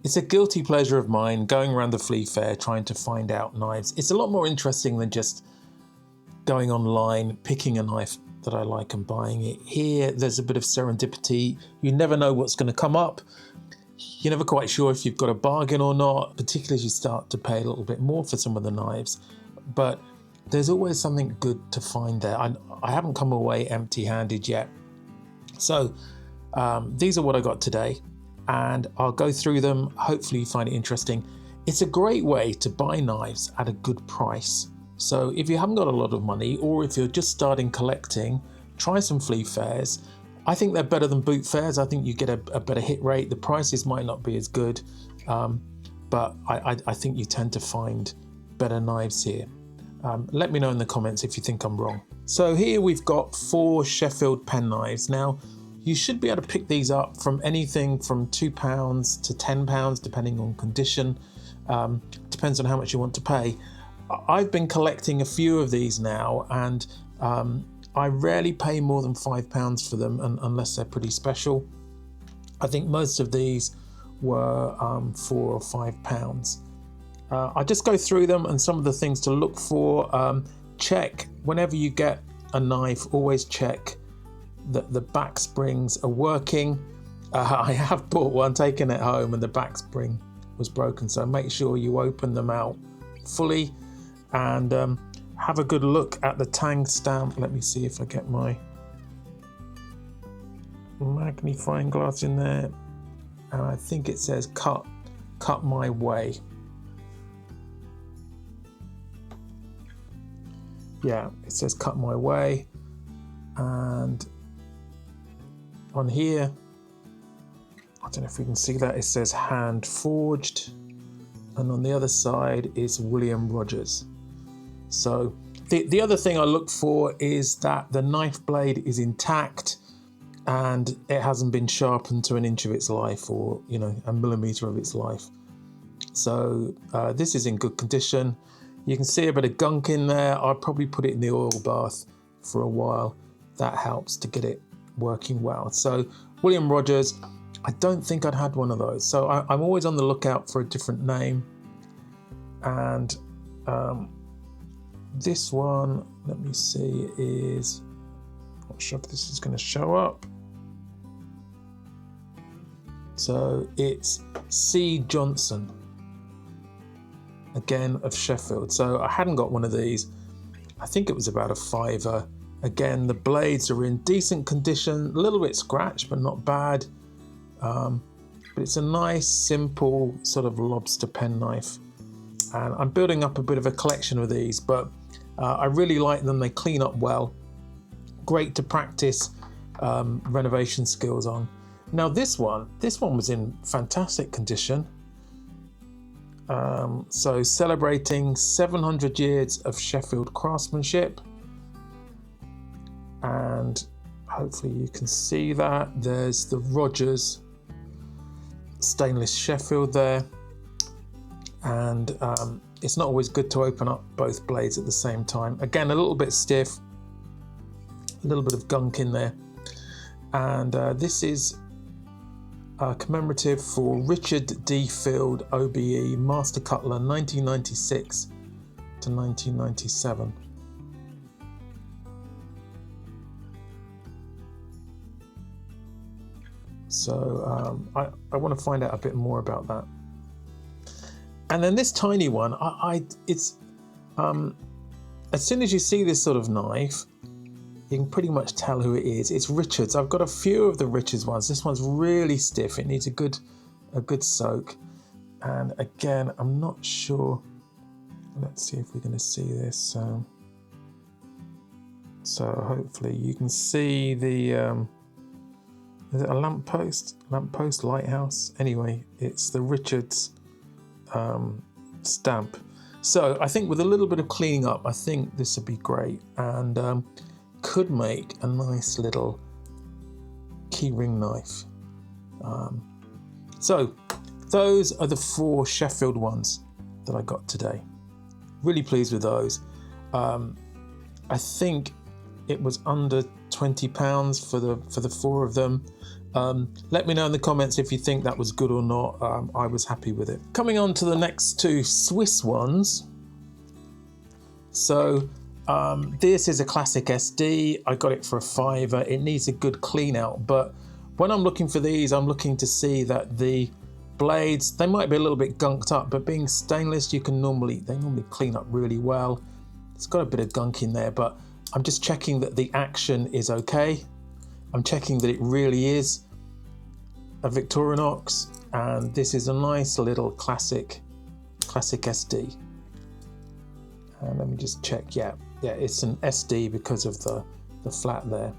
It's a guilty pleasure of mine going around the flea fair trying to find out knives. It's a lot more interesting than just going online, picking a knife that I like and buying it. Here, there's a bit of serendipity. You never know what's going to come up. You're never quite sure if you've got a bargain or not, particularly as you start to pay a little bit more for some of the knives. But there's always something good to find there. I haven't come away empty-handed yet. So these are what I got today, and I'll go through them. Hopefully you find it interesting. It's a great way to buy knives at a good price. So if you haven't got a lot of money, or if you're just starting collecting, try some flea fairs. I think they're better than boot fairs. I think you get a better hit rate. The prices might not be as good, but I think you tend to find better knives here. Let me know in the comments if you think I'm wrong. So here we've got 4 Sheffield penknives. Now, you should be able to pick these up from anything from £2 to £10, depending on condition. Depends on how much you want to pay. I've been collecting a few of these now, and I rarely pay more than £5 for them unless they're pretty special. I think most of these were £4 or £5. I just go through them and some of the things to look for. Check whenever you get a knife, always check that the back springs are working. I have bought one, taken it home, and the back spring was broken, so make sure you open them out fully and have a good look at the tang stamp. Let me see if I get my magnifying glass in there, and I think it says cut my way. Yeah, it says cut my way, and on here, I don't know if we can see that, it says hand forged, and on the other side is William Rogers. So the other thing I look for is that the knife blade is intact and it hasn't been sharpened to an inch of its life, or a millimeter of its life. So this is in good condition. You can see a bit of gunk in there. I'll probably put it in the oil bath for a while. That helps to get it working well. So William Rogers, I don't think I'd had one of those. So I'm always on the lookout for a different name. And this one, let me see, is, not sure if this is going to show up. So it's C. Johnson, again of Sheffield. So I hadn't got one of these. I think it was about a £5. Again, the blades are in decent condition, a little bit scratched, but not bad. But it's a nice, simple sort of lobster penknife. And I'm building up a bit of a collection of these, but I really like them. They clean up well. Great to practice renovation skills on. Now this one was in fantastic condition. So celebrating 700 years of Sheffield craftsmanship, and hopefully you can see that there's the Rogers stainless Sheffield there, and it's not always good to open up both blades at the same time. Again, a little bit stiff, a little bit of gunk in there, and this is commemorative for Richard D. Field, OBE, Master Cutler, 1996 to 1997. So I want to find out a bit more about that. And then this tiny one, it's as soon as you see this sort of knife, you can pretty much tell who it is. It's Richards. I've got a few of the Richards ones. This one's really stiff. It needs a good soak. And again, I'm not sure. Let's see if we're going to see this. So hopefully you can see the, is it a lamppost? Lamppost, lighthouse? Anyway, it's the Richards stamp. So I think with a little bit of cleaning up, I think this would be great, and could make a nice little keyring knife. So those are the 4 Sheffield ones that I got today. Really pleased with those. I think it was under £20 for the 4 of them. Let me know in the comments if you think that was good or not. I was happy with it. Coming on to the next two Swiss ones. So this is a classic SD. I got it for a £5. It needs a good clean out, but when I'm looking for these, I'm looking to see that the blades, they might be a little bit gunked up, but being stainless, they normally clean up really well. It's got a bit of gunk in there, but I'm just checking that the action is okay. I'm checking that it really is a Victorinox, and this is a nice little classic SD. And let me just check. Yeah, it's an SD because of the flat there.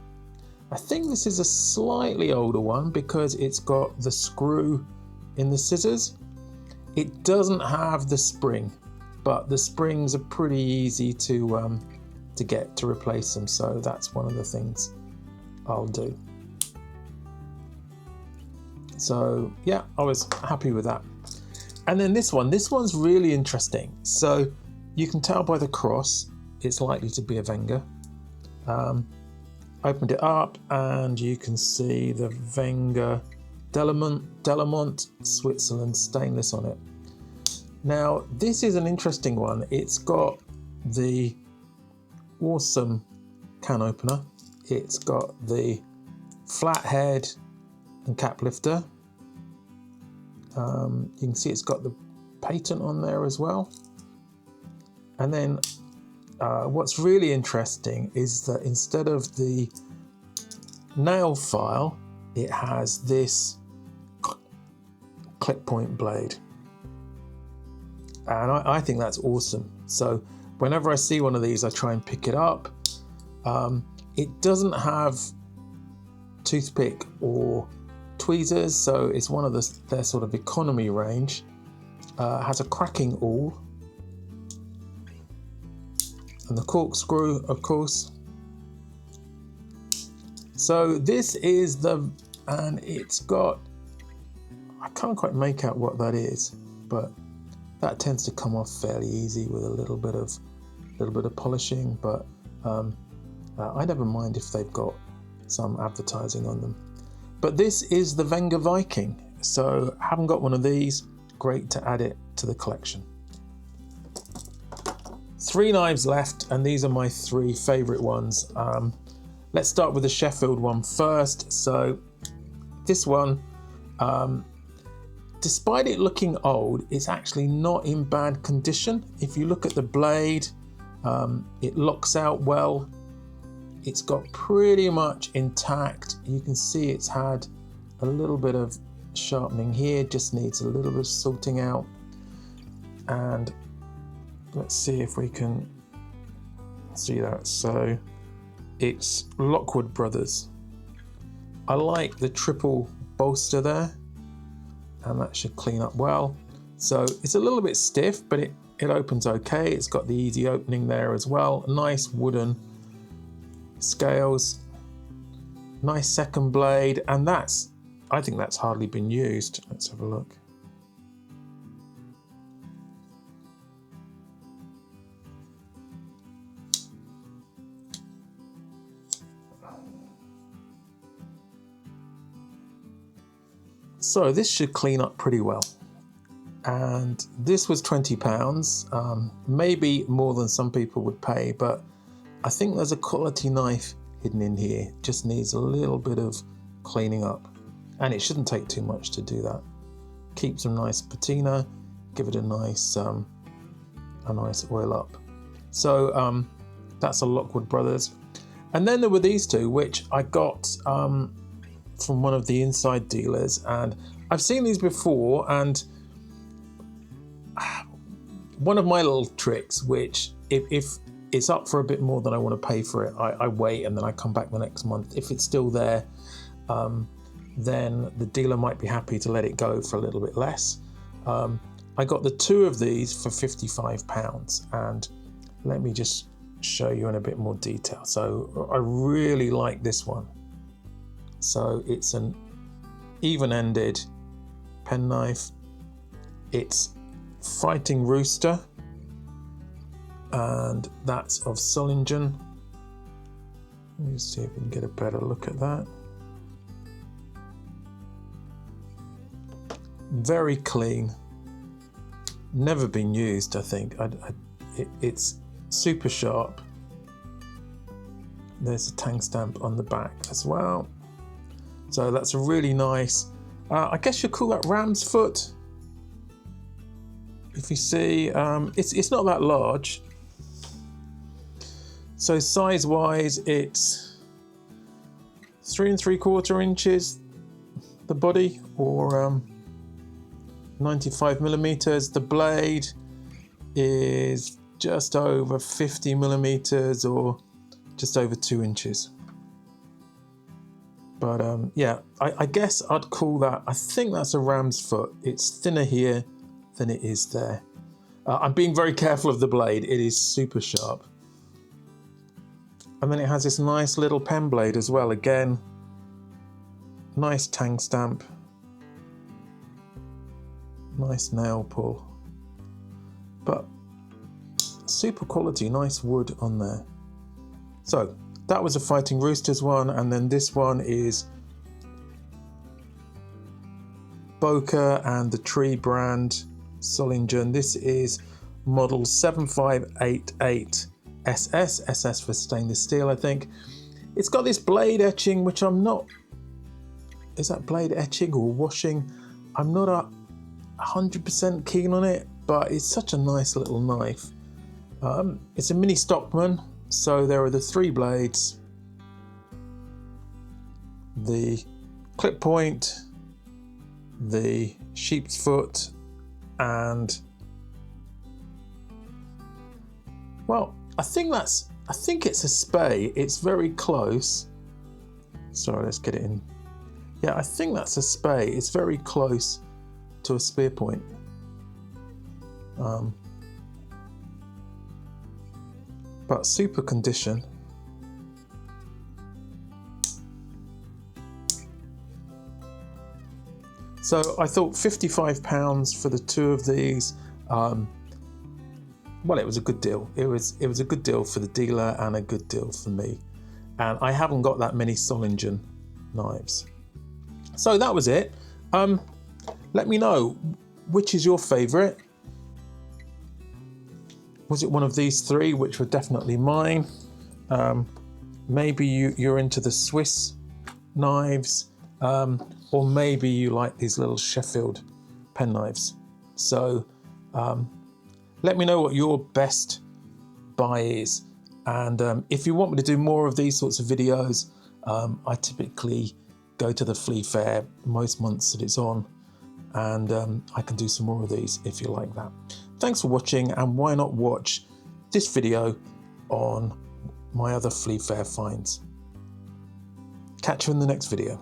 I think this is a slightly older one because it's got the screw in the scissors. It doesn't have the spring, but the springs are pretty easy to get to replace them. So that's one of the things I'll do. So yeah, I was happy with that. And then this one's really interesting. So you can tell by the cross, it's likely to be a Wenger. Opened it up and you can see the Wenger Delamont Switzerland stainless on it. Now, this is an interesting one. It's got the awesome can opener. It's got the flat head and cap lifter. You can see it's got the patent on there as well. And then what's really interesting is that instead of the nail file, it has this clip point blade. And I think that's awesome. So whenever I see one of these, I try and pick it up. It doesn't have toothpick or tweezers, so it's one of their sort of economy range. Has a cracking awl. And the corkscrew, of course. So this is and it's got, I can't quite make out what that is, but that tends to come off fairly easy with a little bit of polishing, but I never mind if they've got some advertising on them. But this is the Wenger Viking, so haven't got one of these, great to add it to the collection. 3 knives left, and these are my 3 favourite ones. Let's start with the Sheffield one first. So this one, despite it looking old, it's actually not in bad condition. If you look at the blade, it locks out well. It's got pretty much intact. You can see it's had a little bit of sharpening here, just needs a little bit of sorting out. And let's see if we can see that. So it's Lockwood Brothers. I like the triple bolster there, and that should clean up well. So it's a little bit stiff, but it opens okay. It's got the easy opening there as well. Nice wooden scales, nice second blade, and I think that's hardly been used. Let's have a look. So this should clean up pretty well. And this was £20, maybe more than some people would pay, but I think there's a quality knife hidden in here. Just needs a little bit of cleaning up, and it shouldn't take too much to do that. Keep some nice patina, give it a nice oil up. So that's a Lockwood Brothers. And then there were these two, which I got from one of the inside dealers, and I've seen these before, and one of my little tricks, which if it's up for a bit more than I want to pay for it, I wait and then I come back the next month. If it's still there, then the dealer might be happy to let it go for a little bit less. I got the 2 of these for £55, and let me just show you in a bit more detail. So I really like this one. So it's an even-ended penknife. It's Fightin Rooster, and that's of Sollingen. Let me see if we can get a better look at that. very clean, never been used. I think it's super sharp. There's a tang stamp on the back as well, so that's a really nice, I guess you'd call that ram's foot. If you see, it's not that large, so size wise it's 3 3/4 inches the body, or 95 millimeters. The blade is just over 50 millimeters, or just over 2 inches. But yeah, I guess I'd call that, I think that's a ram's foot. It's thinner here than it is there. I'm being very careful of the blade. It is super sharp. And then it has this nice little pen blade as well. Again, nice tang stamp. Nice nail pull. But super quality, nice wood on there. So that was a Fightin Roosters one, and then this one is Boker and the Tree brand Sollingen. This is model 7588 SS for stainless steel, I think. It's got this blade etching, which I'm not, is that blade etching or washing? I'm not 100% keen on it, but it's such a nice little knife. It's a mini Stockman, so there are the 3 blades, the clip point, the sheep's foot, and, well, I think it's a spay. It's very close. Sorry, let's get it in. Yeah, I think that's a spay. It's very close to a spear point. But super condition. So I thought £55 for the 2 of these. Well, it was a good deal. It was a good deal for the dealer and a good deal for me. And I haven't got that many Sollingen knives. So that was it. Let me know, which is your favourite? Was it one of these 3, which were definitely mine? Maybe you're into the Swiss knives, or maybe you like these little Sheffield pen knives. So let me know what your best buy is. And if you want me to do more of these sorts of videos, I typically go to the flea fair most months that it's on, and I can do some more of these if you like that. Thanks for watching, and why not watch this video on my other flea fair finds. Catch you in the next video.